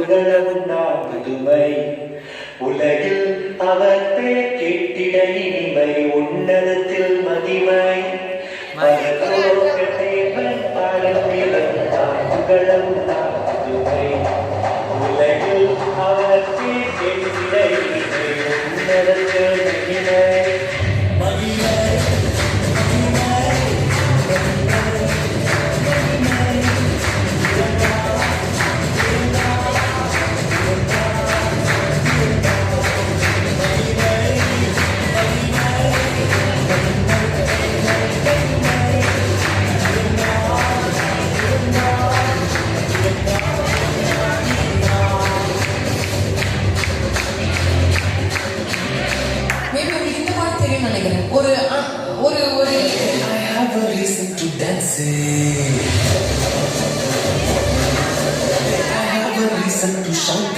புகழவுண்டாம் புதுமை உலகில் அவர் பெயர் கேட்டிட இனிமை உன்னதத்தில் மதிமை புகழவுண்டாம் புதுமை உலகில் அவர் பெயர் கேட்டிட இனிமை உன்னதத்தில் மகிமை ஒரு ஒரு ஒரு I have a reason to dance. I have a reason to shout.